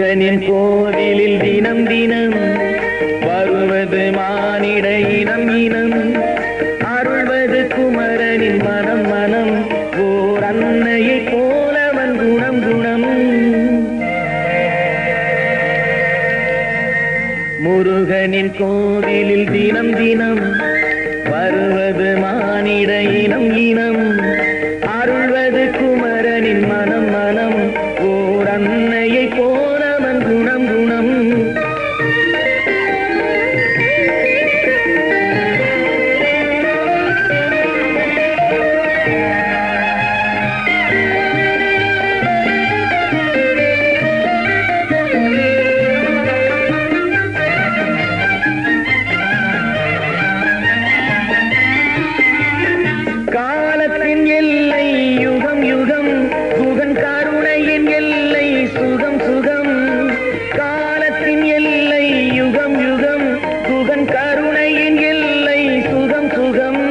முருகனின் கோவிலில் தினம் தினம் வருவது மானிட இனம் இனம், அருள்வது குமரனின் மனம் மனம், ஓர் அன்னையை போலவன் குணம் குணம். முருகனின் கோவிலில் தினம் தினம் வருவது மானிட இனம் இனம், அருள்வது குமரனின் மனம் மனம், ஓர் அன்னையை போலவன் குணம் குணம். காலத்தின் எல்லை யுகம் யுகம், குகன் கருணையின் எல்லை சுகம் சுகம். காலத்தின் எல்லை யுகம் யுகம், குகன் கருணையின் எல்லை சுகம் சுகம்.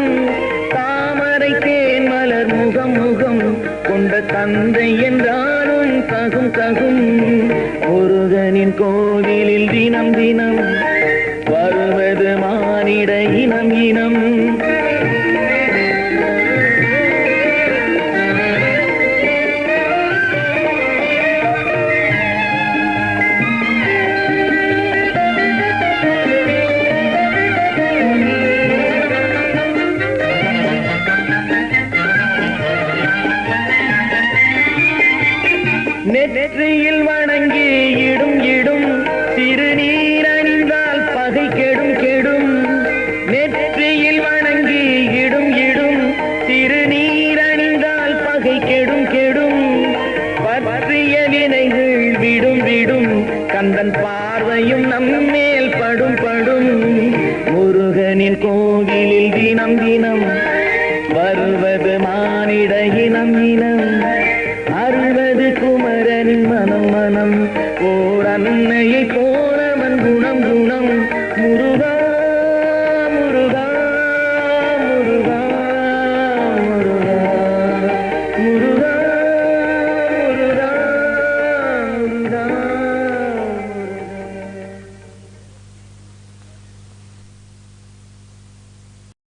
தாமரை தேன் மலர் முகம் முகம் கொண்ட தந்தை என்றாலும் தகும் தகும். முருகனின் கோவிலில் தினம் தினம் வருவது மானிட இனம் இனம். நெற்றியில் வணங்கி இடும் இடும், திருநீர் அணிந்தால் பகை கெடும் கெடும். நெற்றியில் வணங்கி இடும் இடும், திருநீர் அணிந்தால் பகை கெடும் கெடும். பற்றிய வினைகள் விடும் விடும், கந்தன் பார்வையும் நம்மேல் படும் படும். முருகனின் கோவிலில் தினம் தினம் வருவது மானிட இனம் இனம், அருள்வது குமரனின் மனம் மனம்.